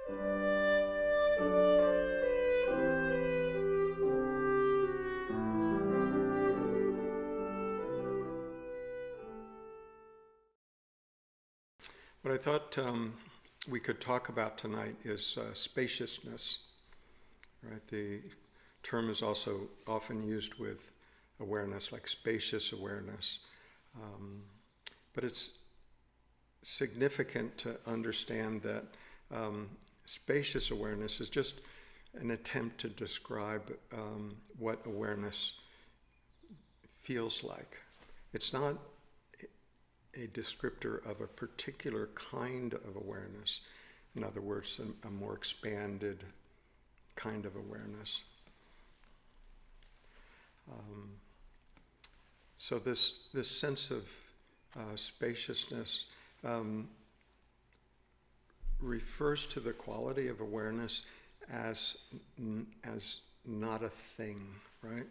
What I thought we could talk about tonight is spaciousness. Right? The term is also often used with awareness, like spacious awareness. But it's significant to understand that spacious awareness is just an attempt to describe what awareness feels like. It's not a descriptor of a particular kind of awareness. In other words, a more expanded kind of awareness. So this sense of spaciousness refers to the quality of awareness as not a thing, right?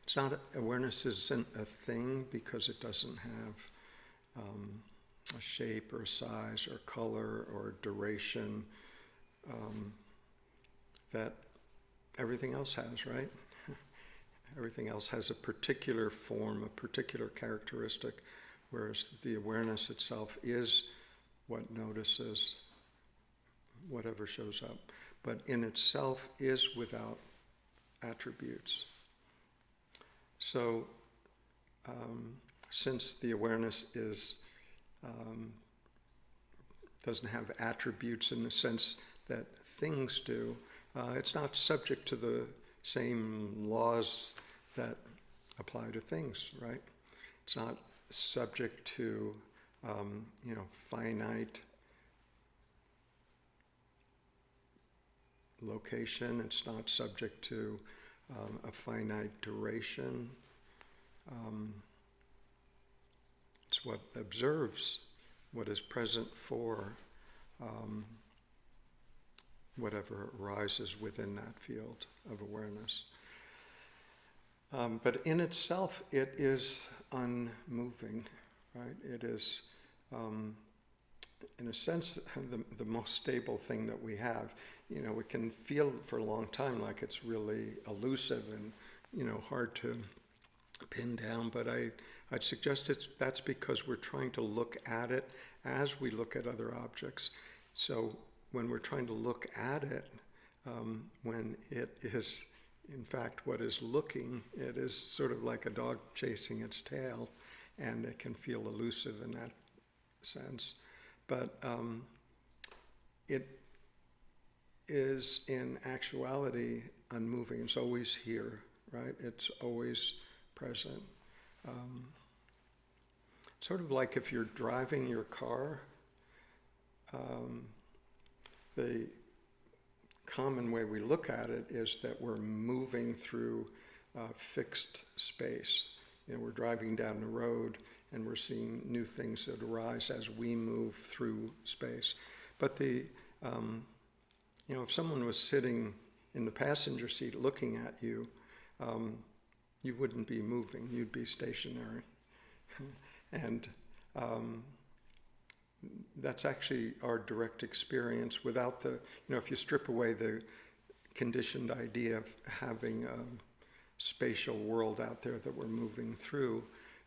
It's not awareness isn't a thing because it doesn't have a shape or size or color or duration that everything else has, right? Everything else has a particular form, a particular characteristic, whereas the awareness itself is what notices whatever shows up, but in itself is without attributes. So, since the awareness doesn't have attributes in the sense that things do, it's not subject to the same laws that apply to things, right? It's not subject to, finite location. It's not subject to a finite duration. It's what observes what is present for whatever arises within that field of awareness. But in itself, it is unmoving, right? It is, in a sense, the most stable thing that we have. We can feel for a long time like it's really elusive and, hard to pin down, but I'd suggest that's because we're trying to look at it as we look at other objects. So when we're trying to look at it, when it is in fact what is looking, it is sort of like a dog chasing its tail, and it can feel elusive in that sense. But it is in actuality unmoving. It's always here, right? It's always present. Sort of like if you're driving your car, the common way we look at it is that we're moving through fixed space. We're driving down the road and we're seeing new things that arise as we move through space. But if someone was sitting in the passenger seat looking at you, you wouldn't be moving, you'd be stationary. And that's actually our direct experience without if you strip away the conditioned idea of having a spatial world out there that we're moving through,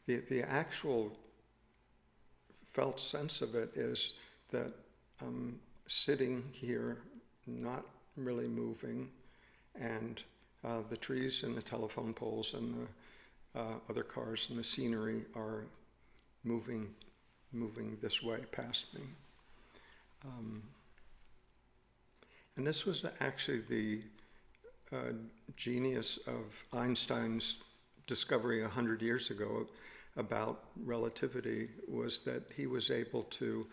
the actual felt sense of it is that I'm sitting here, not really moving, and the trees and the telephone poles and the other cars and the scenery are moving this way past me. And this was actually the genius of Einstein's discovery 100 years ago about relativity, was that he was able to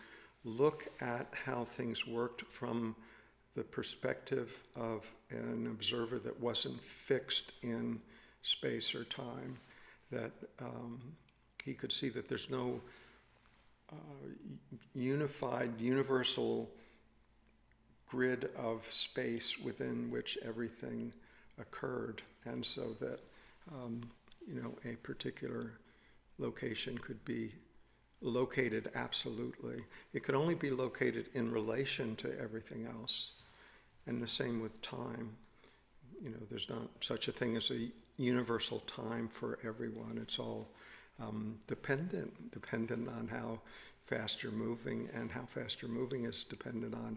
look at how things worked from the perspective of an observer that wasn't fixed in space or time, that he could see that there's no unified, universal grid of space within which everything occurred, and so that a particular location could be located absolutely. It could only be located in relation to everything else. And the same with time. There's not such a thing as a universal time for everyone. It's all dependent on how fast you're moving, and how fast you're moving is dependent on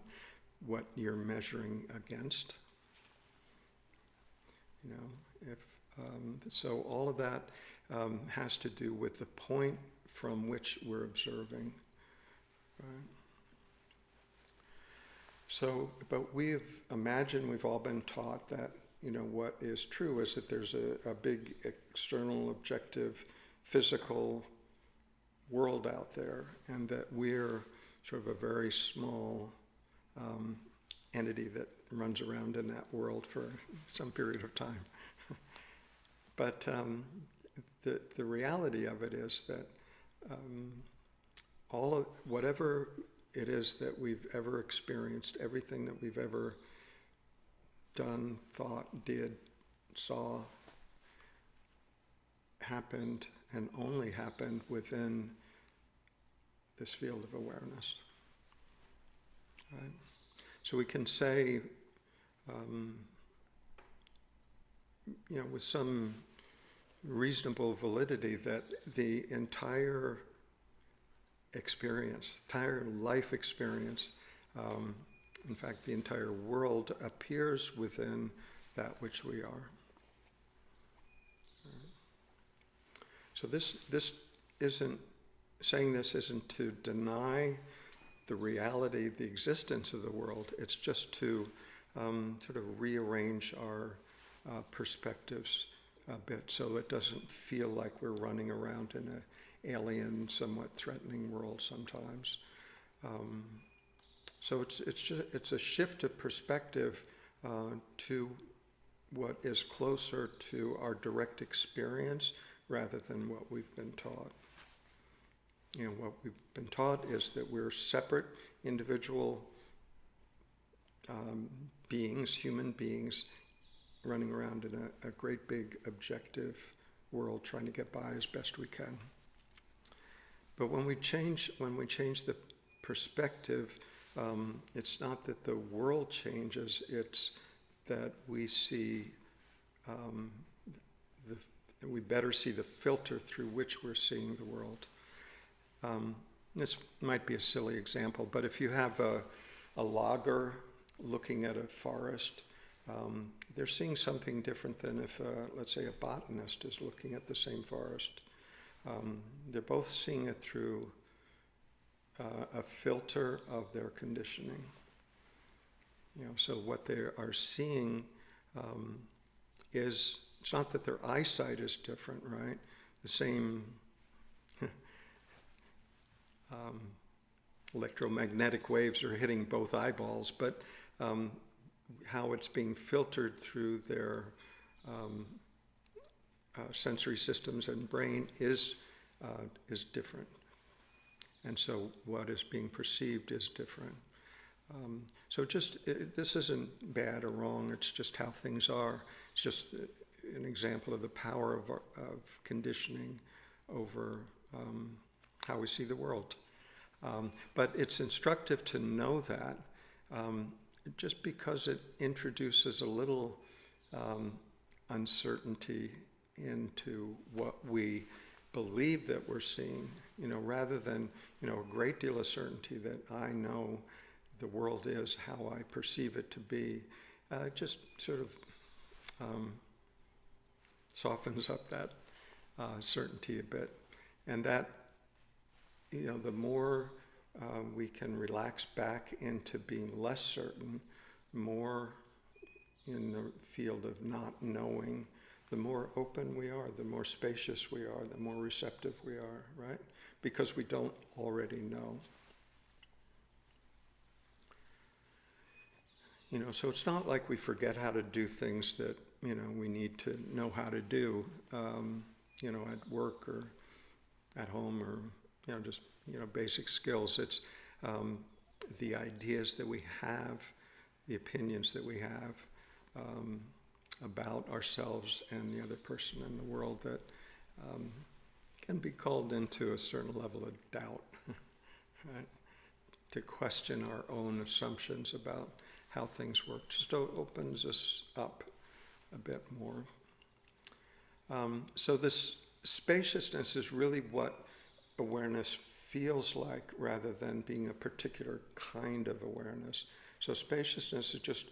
what you're measuring against. So all of that has to do with the point from which we're observing, right? So, but we've all been taught that, what is true is that there's a big external, objective, physical world out there, and that we're sort of a very small entity that runs around in that world for some period of time. But the reality of it is that whatever it is that we've ever experienced, everything that we've ever done, thought, did, saw, happened, and only happened within this field of awareness. Right? So we can say, with some reasonable validity, that the entire experience, entire life experience, in fact, the entire world appears within that which we are. So this isn't, saying this isn't to deny the reality, the existence of the world. It's just to sort of rearrange our perspectives a bit, so it doesn't feel like we're running around in an alien, somewhat threatening world sometimes. So it's a shift of perspective to what is closer to our direct experience rather than what we've been taught. What we've been taught is that we're separate individual beings, human beings, running around in a great big objective world, trying to get by as best we can. But when we change the perspective, it's not that the world changes, it's that we see, we better see the filter through which we're seeing the world. This might be a silly example, but if you have a logger looking at a forest, they're seeing something different than if, let's say, a botanist is looking at the same forest. They're both seeing it through a filter of their conditioning. So what they are seeing is, it's not that their eyesight is different, right? The same electromagnetic waves are hitting both eyeballs, but how it's being filtered through their sensory systems and brain is different. And so what is being perceived is different. This isn't bad or wrong, it's just how things are. It's just an example of the power of conditioning over how we see the world. But it's instructive to know that, just because it introduces a little uncertainty into what we believe that we're seeing, rather than, a great deal of certainty that I know the world is how I perceive it to be. Just sort of softens up that certainty a bit. And that, the more we can relax back into being less certain, more in the field of not knowing, the more open we are, the more spacious we are, the more receptive we are, right? Because we don't already know. So it's not like we forget how to do things that, we need to know how to do, at work or at home, or, just, basic skills. It's the ideas that we have, the opinions that we have about ourselves and the other person in the world that can be called into a certain level of doubt, right? to question our own assumptions about how things work. Just opens us up a bit more. So this spaciousness is really what awareness feels like rather than being a particular kind of awareness. So spaciousness is just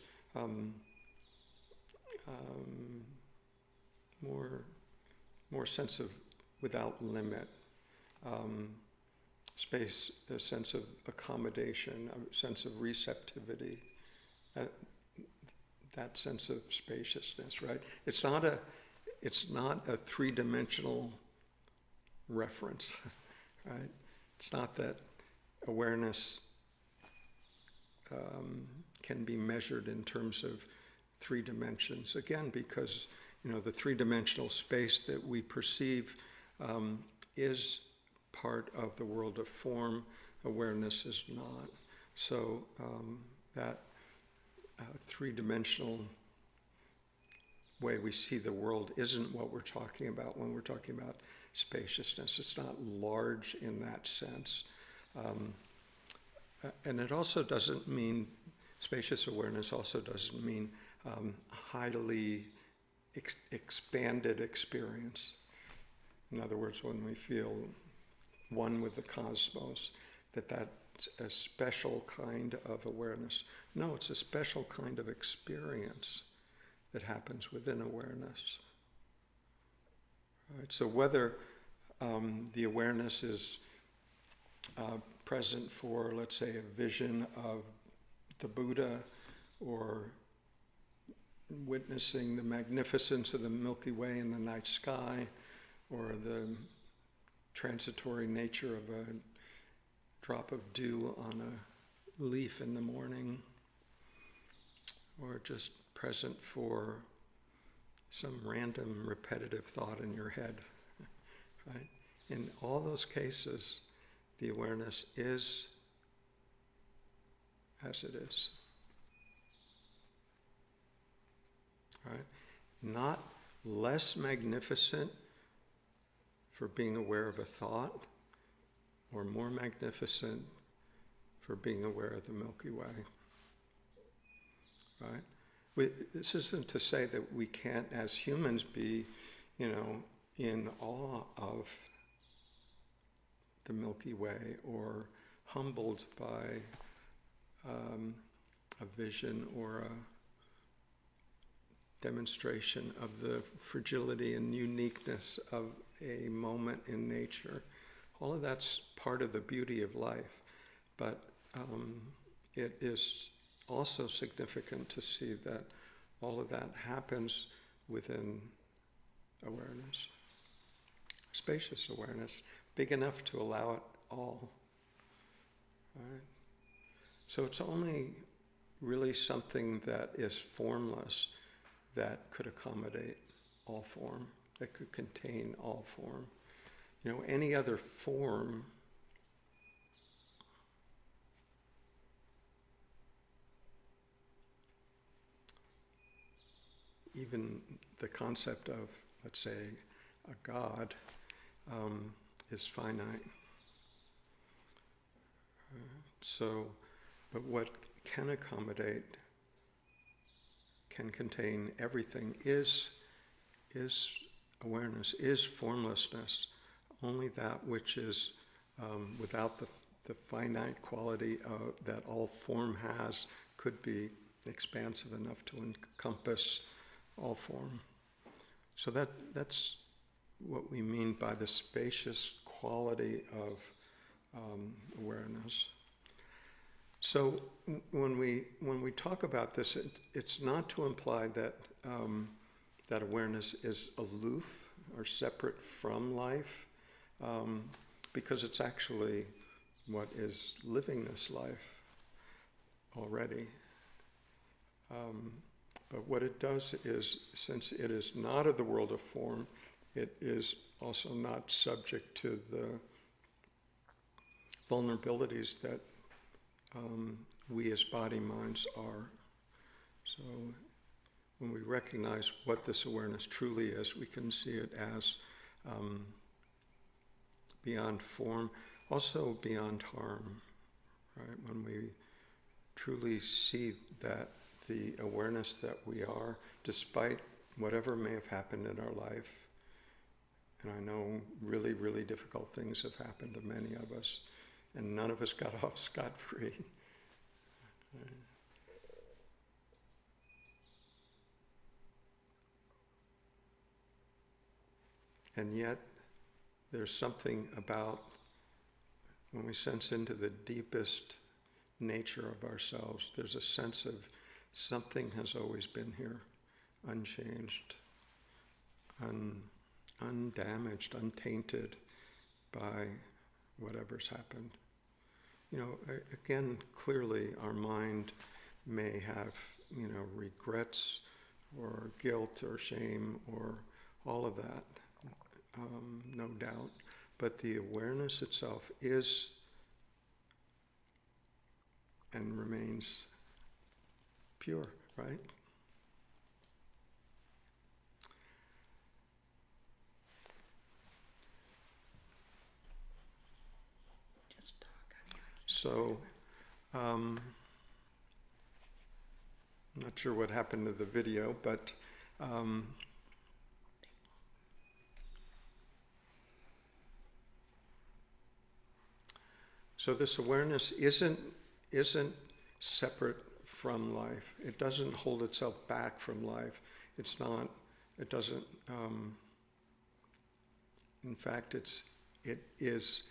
more sense of without limit, space, a sense of accommodation, a sense of receptivity, that sense of spaciousness, right? It's not a three-dimensional reference, right? It's not that awareness can be measured in terms of 3 dimensions. Again, because the 3-dimensional space that we perceive is part of the world of form. Awareness is not. So that 3-dimensional way we see the world isn't what we're talking about when we're talking about spaciousness. It's not large in that sense. And it also doesn't mean, spacious awareness also doesn't mean highly expanded experience. In other words, when we feel one with the cosmos, that's a special kind of awareness. No, it's a special kind of experience that happens within awareness. Right? So whether the awareness is present for, let's say, a vision of the Buddha, or witnessing the magnificence of the Milky Way in the night sky, or the transitory nature of a drop of dew on a leaf in the morning, or just present for some random repetitive thought in your head, right? In all those cases, the awareness is as it is, right? Not less magnificent for being aware of a thought, or more magnificent for being aware of the Milky Way, right? This isn't to say that we can't, as humans, be, in awe of the Milky Way, or humbled by a vision or a demonstration of the fragility and uniqueness of a moment in nature. All of that's part of the beauty of life, but it is also significant to see that all of that happens within awareness. Spacious awareness, big enough to allow it all. Right? So it's only really something that is formless that could accommodate all form, that could contain all form. Any other form even the concept of, let's say, a God is finite. But what can accommodate, can contain everything is awareness, is formlessness. Only that which is without the finite quality that all form has could be expansive enough to encompass all form. So that's what we mean by the spacious quality of awareness. So when we talk about this, it's not to imply that that awareness is aloof or separate from life, because it's actually what is living this life already. But what it does is, since it is not of the world of form, it is also not subject to the vulnerabilities that we as body minds are. So when we recognize what this awareness truly is, we can see it as beyond form, also beyond harm, right? When we truly see that the awareness that we are, despite whatever may have happened in our life, and I know really, really difficult things have happened to many of us, and none of us got off scot-free. And yet, there's something about when we sense into the deepest nature of ourselves, there's a sense of something has always been here, unchanged, undamaged, untainted by whatever's happened. You know, again, clearly our mind may have, you know, regrets or guilt or shame or all of that, no doubt. But the awareness itself is and remains pure, right? Just talk. So, I'm not sure what happened to the video, but so this awareness isn't separate from life. It doesn't hold itself back from life. It's not. It doesn't. In fact, it is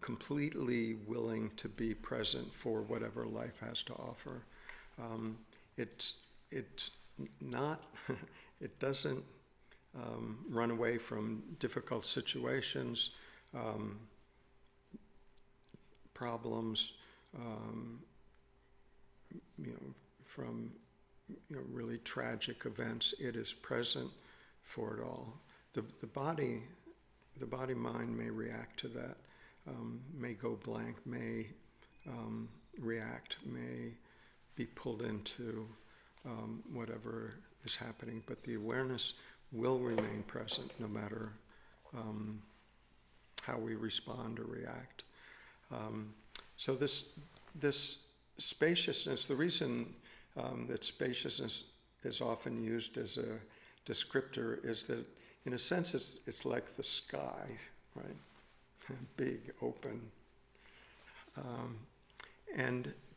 completely willing to be present for whatever life has to offer. It's not. It doesn't run away from difficult situations. Problems, from really tragic events. It is present for it all. The body-mind may react to that, may go blank, may react, may be pulled into whatever is happening, but the awareness will remain present no matter how we respond or react. So this spaciousness, the reason that spaciousness is often used as a descriptor is that, in a sense, it's like the sky, right? Big, open.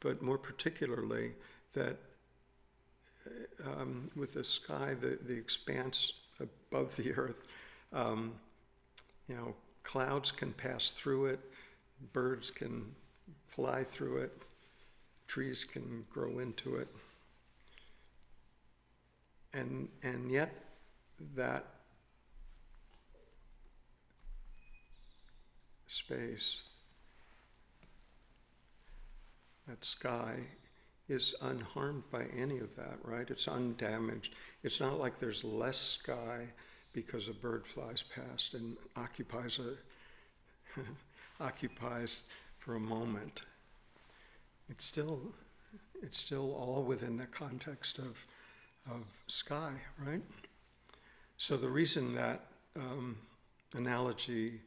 But more particularly, that with the sky, the expanse above the earth, clouds can pass through it, birds can fly through it, trees can grow into it. And yet that space, that sky, is unharmed by any of that, right? It's undamaged. It's not like there's less sky because a bird flies past and occupies for a moment. It's still all within the context of sky, right? So the reason that analogy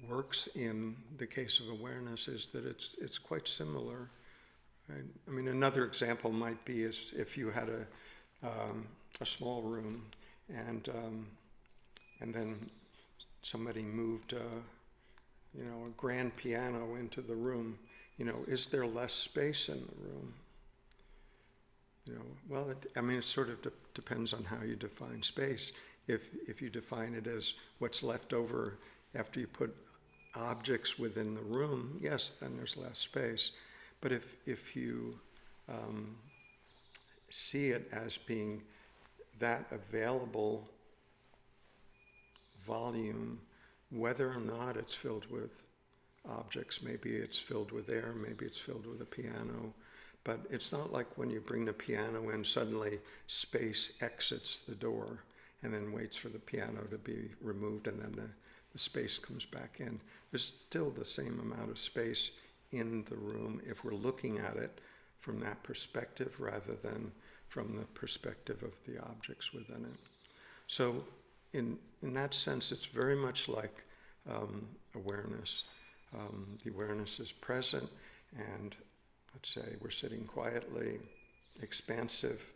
works in the case of awareness is that it's quite similar. Right? I mean, another example might be is if you had a small room and then somebody moved a grand piano into the room. Is there less space in the room? Well, it sort of depends on how you define space. If you define it as what's left over after you put objects within the room, yes, then there's less space. But if you see it as being that available volume, whether or not it's filled with objects, maybe it's filled with air, maybe it's filled with a piano, but it's not like when you bring the piano in, suddenly space exits the door and then waits for the piano to be removed, and then the space comes back in. There's still the same amount of space in the room if we're looking at it from that perspective rather than from the perspective of the objects within it. So in that sense, it's very much like awareness. The awareness is present, and let's say we're sitting quietly, expansive,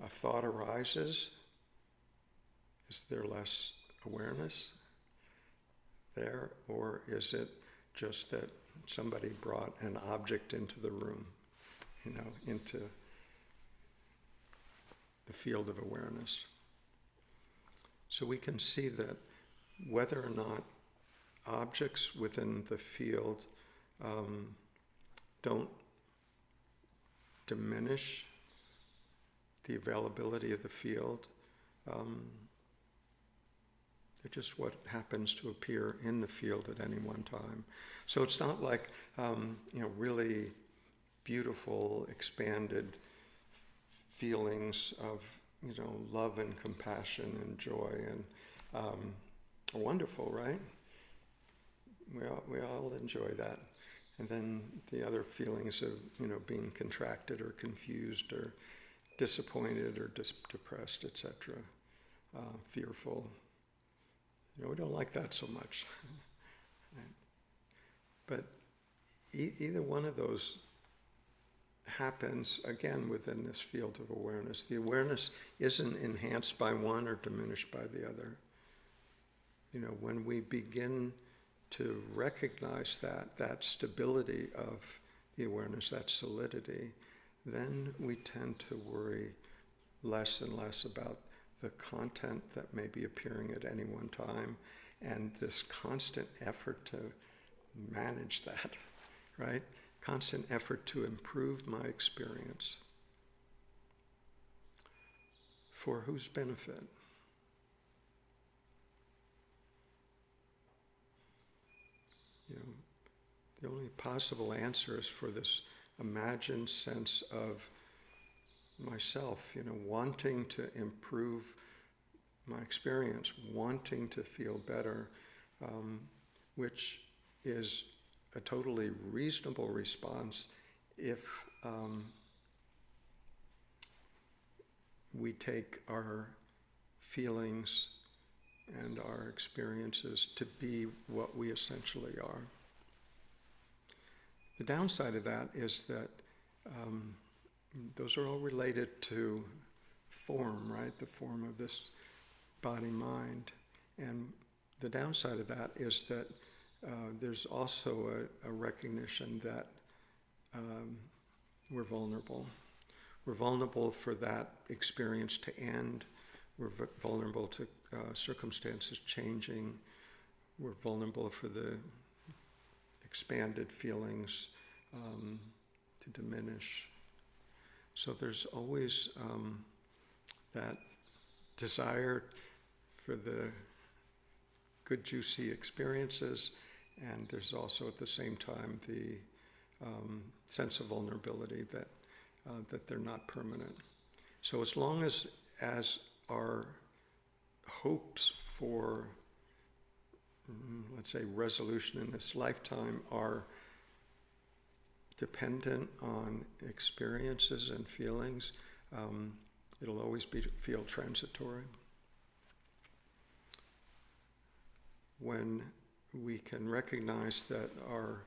a thought arises. Is there less awareness there, or is it just that somebody brought an object into the room, into the field of awareness? So we can see that whether or not objects within the field don't diminish the availability of the field, they're just what happens to appear in the field at any one time. So it's not like really beautiful, expanded feelings of love and compassion and joy and wonderful, right? We all enjoy that. And then the other feelings of being contracted or confused or disappointed or depressed, etc., fearful. We don't like that so much. Right? But either one of those happens, again, within this field of awareness. The awareness isn't enhanced by one or diminished by the other. When we begin to recognize that stability of the awareness, that solidity, then we tend to worry less and less about the content that may be appearing at any one time, and this constant effort to manage that, right? Constant effort to improve my experience. For whose benefit? The only possible answer is for this imagined sense of myself, wanting to improve my experience, wanting to feel better, which is a totally reasonable response if we take our feelings and our experiences to be what we essentially are. The downside of that is that those are all related to form, right? The form of this body-mind. And the downside of that is that there's also a recognition that we're vulnerable. We're vulnerable for that experience to end. We're vulnerable to circumstances changing. We're vulnerable for the expanded feelings to diminish. So there's always that desire for the good, juicy experiences, and there's also at the same time the sense of vulnerability that they're not permanent. So as long as our hopes for, let's say, resolution in this lifetime are dependent on experiences and feelings, it'll always feel transitory. When we can recognize that our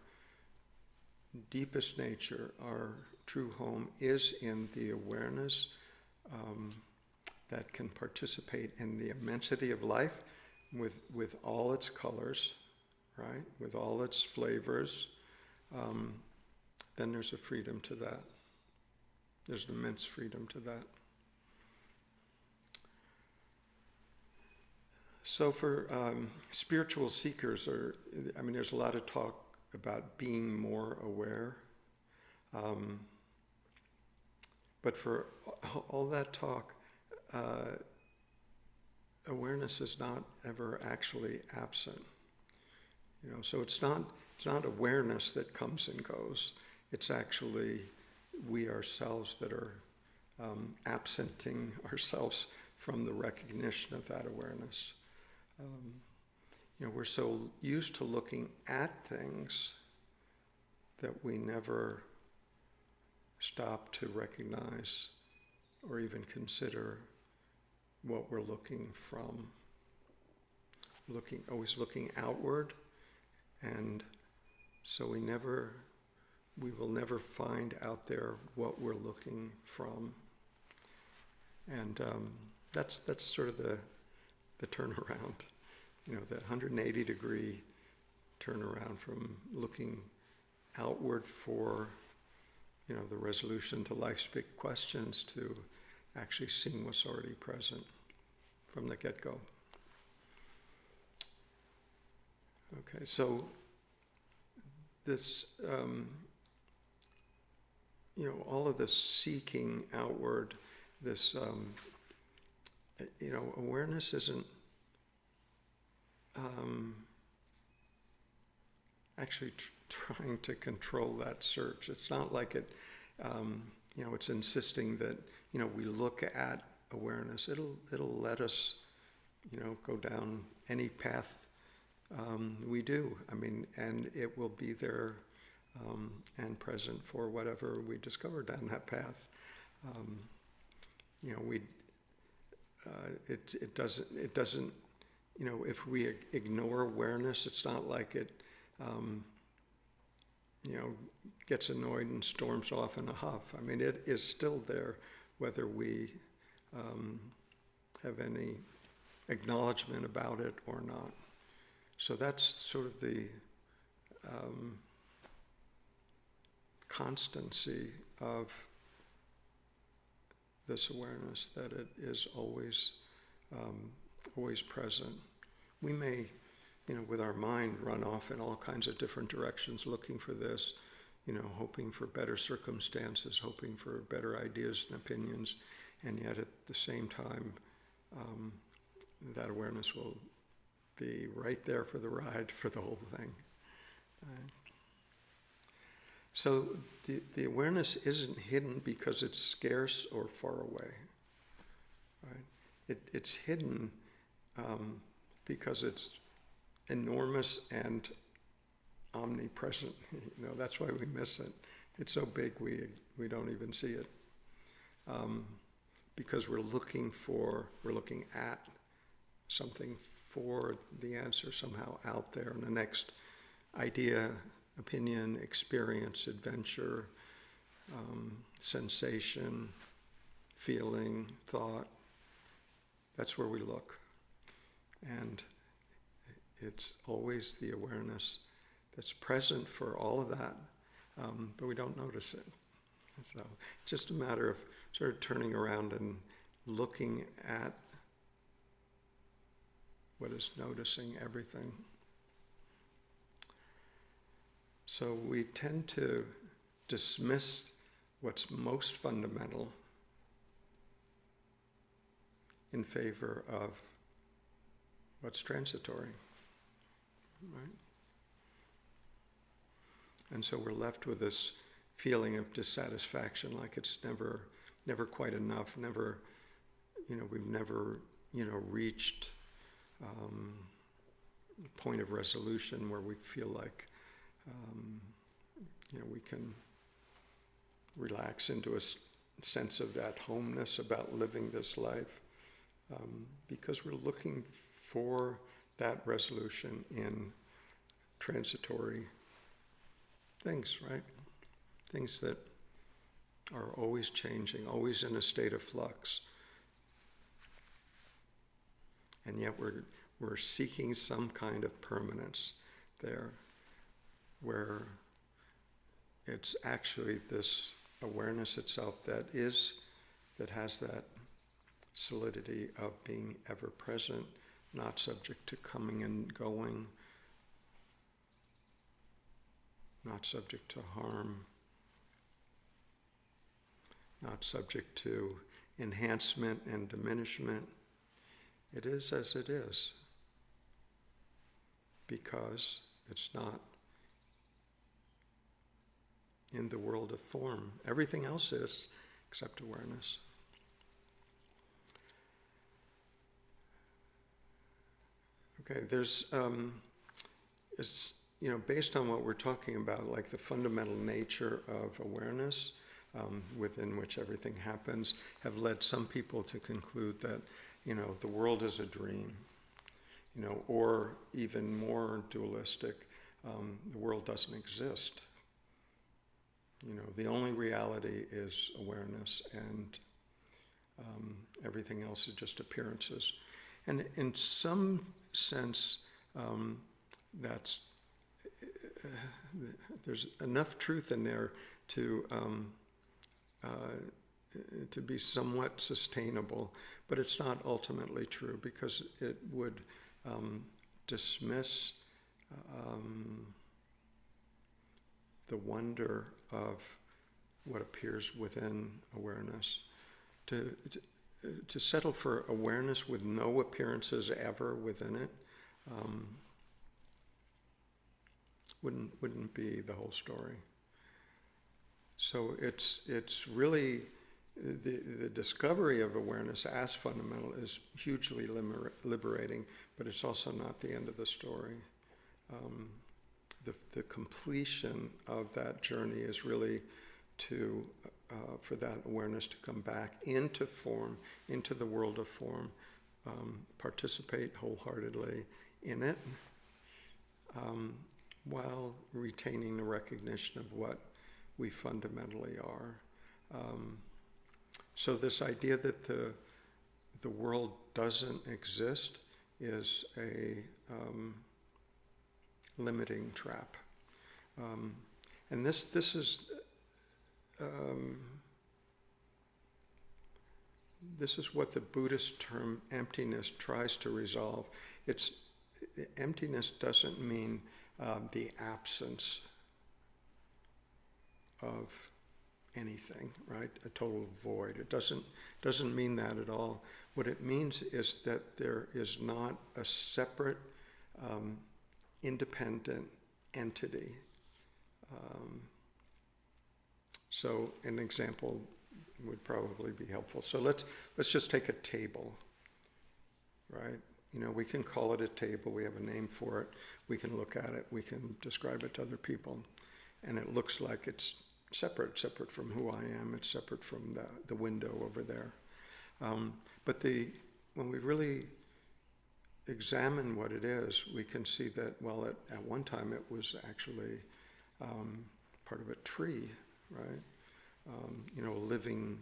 deepest nature, our true home, is in the awareness that can participate in the immensity of life with all its colors, right? With all its flavors, then there's a freedom to that. There's an immense freedom to that. So for spiritual seekers, there's a lot of talk about being more aware. But for all that talk, awareness is not ever actually absent. So it's not awareness that comes and goes. It's actually we ourselves that are absenting ourselves from the recognition of that awareness. We're so used to looking at things that we never stop to recognize or even consider what we're looking from. Always looking outward, and so we never we will never find out there what we're looking from. And that's sort of the turnaround, the 180-degree turnaround from looking outward for, the resolution to life's big questions to actually seeing what's already present from the get-go. Okay, so this, all of this seeking outward, this, awareness isn't actually trying to control that search. It's not like it, it's insisting that, we look at awareness. It'll let us, go down any path we do. And it will be there and present for whatever we discover down that path. It doesn't, if we ignore awareness, it's not like it, gets annoyed and storms off in a huff. It is still there, whether we have any acknowledgement about it or not. So that's sort of the constancy of this awareness, that it is always present. We may, with our mind, run off in all kinds of different directions looking for this, hoping for better circumstances, hoping for better ideas and opinions, and yet at the same time, that awareness will be right there for the ride for the whole thing. So the awareness isn't hidden because it's scarce or far away. Right? It's hidden because it's enormous and omnipresent. That's why we miss it. It's so big we don't even see it. Because we're looking at something for the answer somehow out there in the next idea, opinion, experience, adventure, sensation, feeling, thought. That's where we look. And it's always the awareness that's present for all of that, but we don't notice it. So it's just a matter of sort of turning around and looking at what is noticing everything. So we tend to dismiss what's most fundamental in favor of what's transitory, right? And so we're left with this feeling of dissatisfaction, like it's never quite enough, we've never, reached a point of resolution where we feel like, we can relax into a sense of at-homeness about living this life, because we're looking for that resolution in transitory things, right? Things that are always changing, always in a state of flux. And yet we're seeking some kind of permanence there, where it's actually this awareness itself that has that solidity of being ever present, not subject to coming and going, not subject to harm, not subject to enhancement and diminishment. It is as it is, because it's not in the world of form. Everything else is, except awareness. Okay, there's, it's, based on what we're talking about, like the fundamental nature of awareness, within which everything happens, have led some people to conclude that, the world is a dream, or even more dualistic, the world doesn't exist. The only reality is awareness, and everything else is just appearances. And in some sense, that's there's enough truth in there to be somewhat sustainable, but it's not ultimately true, because it would dismiss the wonder of what appears within awareness. To settle for awareness with no appearances ever within it wouldn't be the whole story. So it's really the discovery of awareness as fundamental is hugely liberating, but it's also not the end of the story. The completion of that journey is really for that awareness to come back into form, into the world of form, participate wholeheartedly in it, while retaining the recognition of what we fundamentally are. So this idea that the world doesn't exist is a limiting trap. And this is what the Buddhist term emptiness tries to resolve. Emptiness doesn't mean the absence of anything, right? A total void. It doesn't mean that at all. What it means is that there is not a separate, independent entity. So an example would probably be helpful. So let's just take a table, right? We can call it a table. We have a name for it. We can look at it. We can describe it to other people. And it looks like it's separate from who I am. It's separate from the window over there. But when we really examine what it is, we can see that, well, at one time it was actually part of a tree, right? A living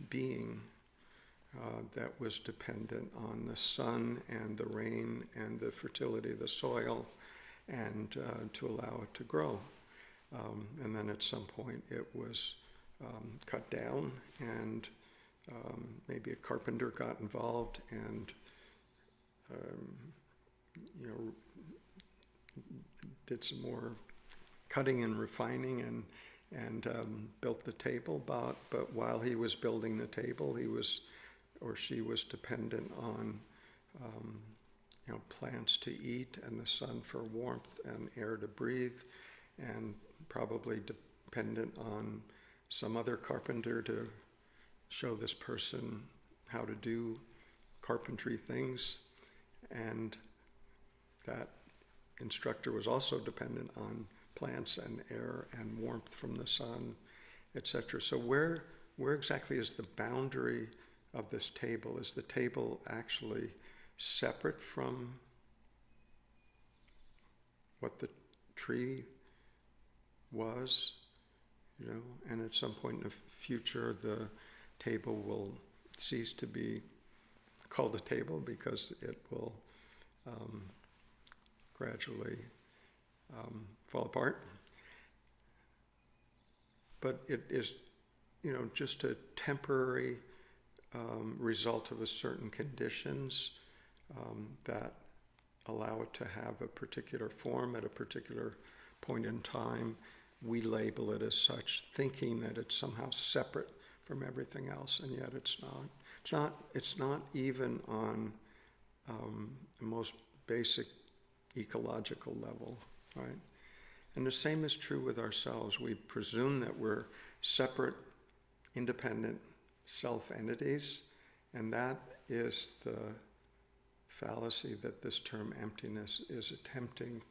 being that was dependent on the sun and the rain and the fertility of the soil, and to allow it to grow. And then at some point it was cut down, and maybe a carpenter got involved and did some more cutting and refining and built the table. But while he was building the table, she was dependent on plants to eat and the sun for warmth and air to breathe, and probably dependent on some other carpenter to show this person how to do carpentry things. And that instructor was also dependent on plants and air and warmth from the sun, etc. So where exactly is the boundary of this table? Is the table actually separate from what the tree was? And at some point in the future, the table will cease to be called a table, because it will gradually fall apart. But it is, just a temporary result of a certain conditions that allow it to have a particular form at a particular point in time. We label it as such, thinking that it's somehow separate from everything else, and yet it's not. It's not even on the most basic ecological level, right? And the same is true with ourselves. We presume that we're separate, independent self-entities, and that is the fallacy that this term emptiness is attempting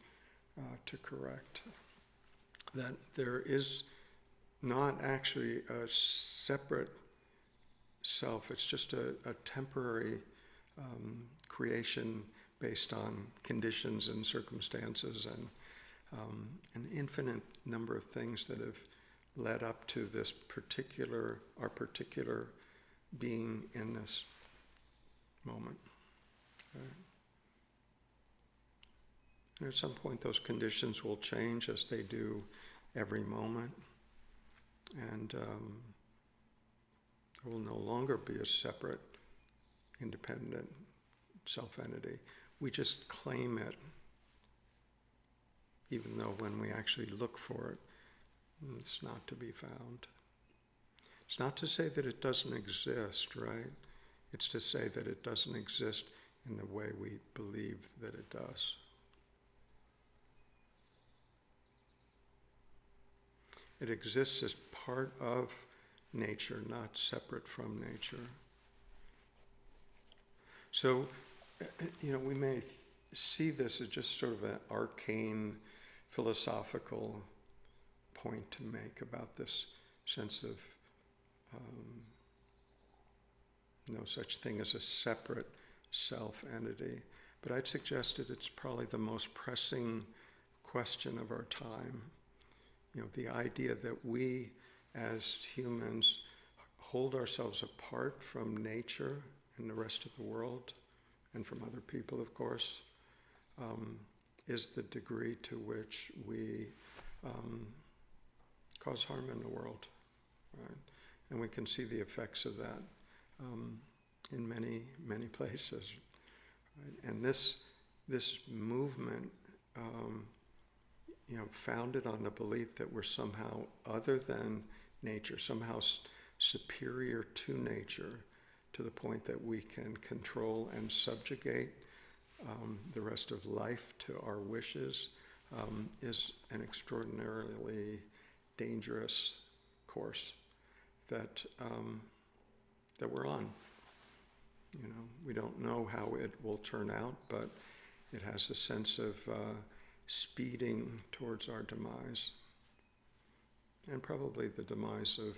to correct. That there is not actually a separate self. It's just a temporary creation based on conditions and circumstances, and an infinite number of things that have led up to this our particular being in this moment. Right? And at some point those conditions will change, as they do every moment. And there will no longer be a separate, independent self-entity. We just claim it, even though when we actually look for it, it's not to be found. It's not to say that it doesn't exist, right? It's to say that it doesn't exist in the way we believe that it does. It exists as part of nature, not separate from nature. So, we may see this as just sort of an arcane philosophical point to make about this sense of no such thing as a separate self-entity. But I'd suggest that it's probably the most pressing question of our time. The idea that we as humans hold ourselves apart from nature and the rest of the world, and from other people, of course, is the degree to which we cause harm in the world, right? And we can see the effects of that in many, many places. Right? And this movement, founded on the belief that we're somehow other than nature, somehow superior to nature, to the point that we can control and subjugate the rest of life to our wishes, is an extraordinarily dangerous course that we're on. We don't know how it will turn out, but it has a sense of speeding towards our demise, and probably the demise of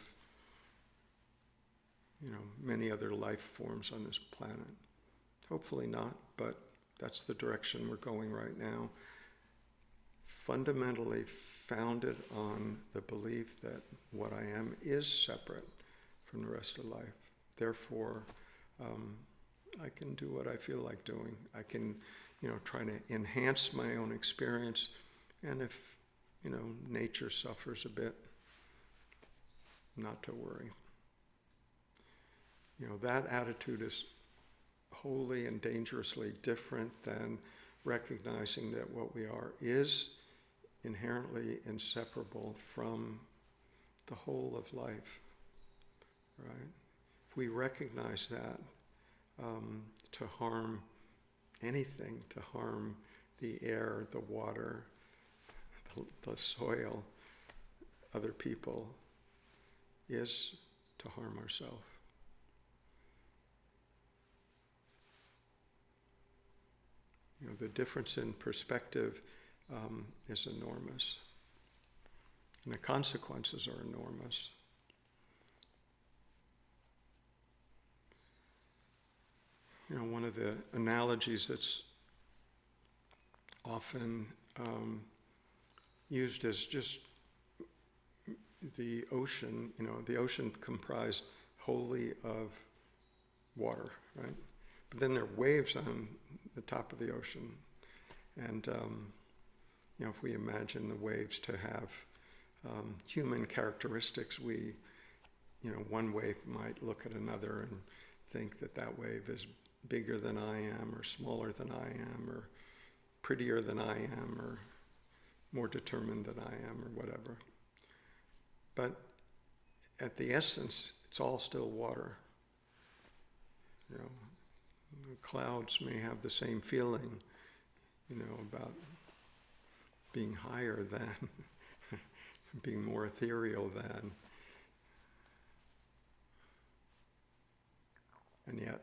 many other life forms on this planet. Hopefully not, but that's the direction we're going right now. Fundamentally founded on the belief that what I am is separate from the rest of life. Therefore, I can do what I feel like doing. I can, try to enhance my own experience. And if, nature suffers a bit, not to worry. That attitude is wholly and dangerously different than recognizing that what we are is inherently inseparable from the whole of life, right? If we recognize that, to harm anything, to harm the air, the water, the soil, other people, is to harm ourselves. The difference in perspective is enormous, and the consequences are enormous. One of the analogies that's often used is just the ocean. The ocean comprised wholly of water, right? But then there are waves on the top of the ocean. And, if we imagine the waves to have human characteristics, one wave might look at another and think that wave is bigger than I am, or smaller than I am, or prettier than I am, or more determined than I am, or whatever. But at the essence, it's all still water. Clouds may have the same feeling, about being higher than, being more ethereal than, and yet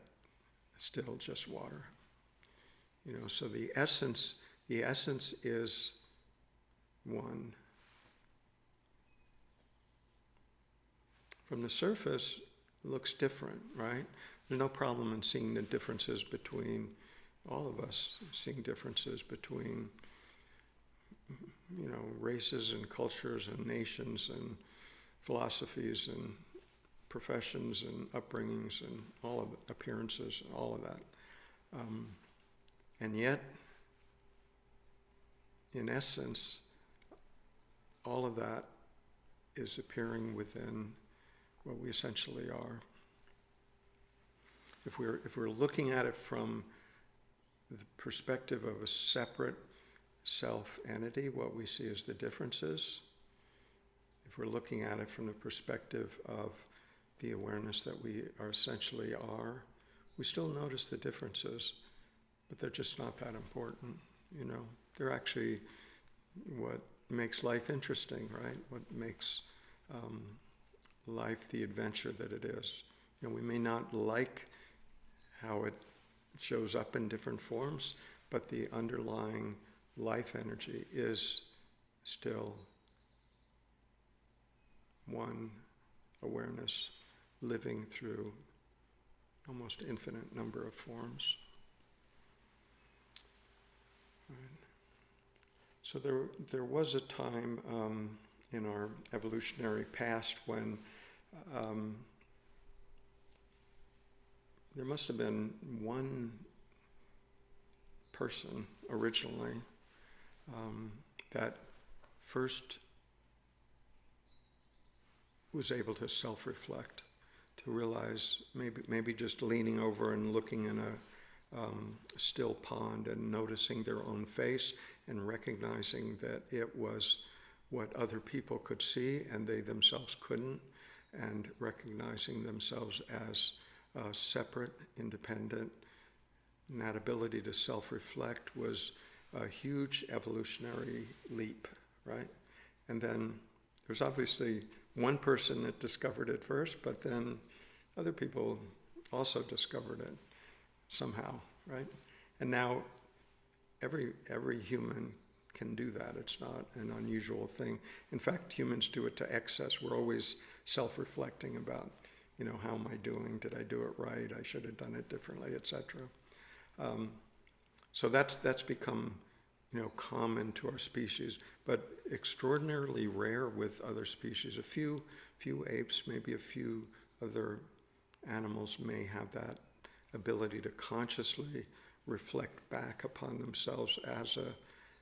still just water. So the essence is one. From the surface, it looks different, right? There's no problem in seeing the differences between all of us, seeing differences between races and cultures and nations and philosophies and professions and upbringings and all of the appearances and all of that. And yet, in essence, all of that is appearing within what we essentially are. If we're looking at it from the perspective of a separate self-entity, what we see is the differences. If we're looking at it from the perspective of the awareness that we are essentially are, we still notice the differences, but they're just not that important, They're actually what makes life interesting, right? What makes life the adventure that it is. We may not like how it shows up in different forms, but the underlying life energy is still one awareness living through almost infinite number of forms. Right. So there was a time in our evolutionary past when there must have been one person originally that first was able to self-reflect, to realize maybe just leaning over and looking in a still pond and noticing their own face and recognizing that it was what other people could see and they themselves couldn't, and recognizing themselves as separate, independent. And that ability to self-reflect was a huge evolutionary leap, right? And then there's obviously one person that discovered it first, but then other people also discovered it somehow, right? And now every human can do that. It's not an unusual thing. In fact, humans do it to excess. We're always self-reflecting about, how am I doing? Did I do it right? I should have done it differently, etc. So that's become, common to our species, but extraordinarily rare with other species. A few apes, maybe a few other animals may have that ability to consciously reflect back upon themselves as a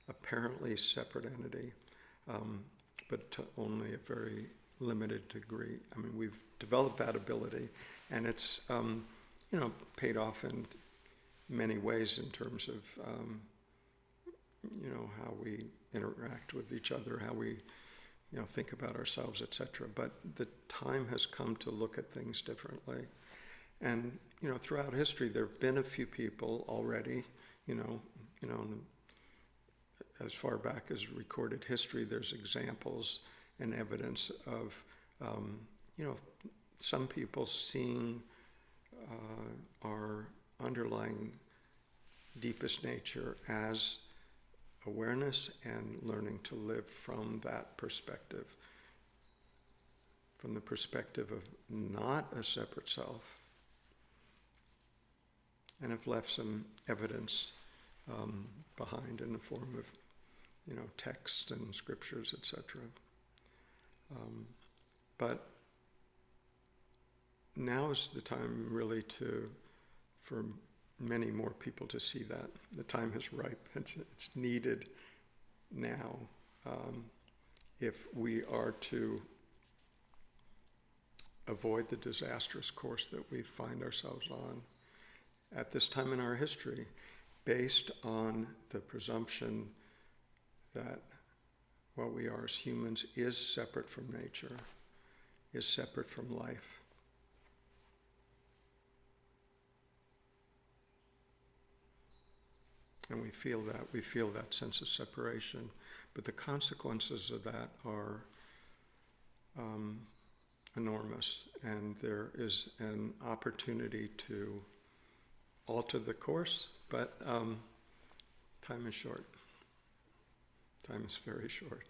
apparently separate entity, but to only a very limited degree. I mean, we've developed that ability, and it's paid off in many ways in terms of how we interact with each other, how we think about ourselves, etc. But the time has come to look at things differently. And throughout history, there have been a few people already, as far back as recorded history, there's examples and evidence of, some people seeing our underlying deepest nature as awareness and learning to live from that perspective, from the perspective of not a separate self, and have left some evidence behind in the form of, texts and scriptures, etc. But now is the time really for many more people to see that. The time is ripe. It's needed now if we are to avoid the disastrous course that we find ourselves on at this time in our history, based on the presumption that what we are as humans is separate from nature, is separate from life. And we feel that sense of separation, but the consequences of that are enormous, and there is an opportunity to alter the course, but time is short. Time is very short.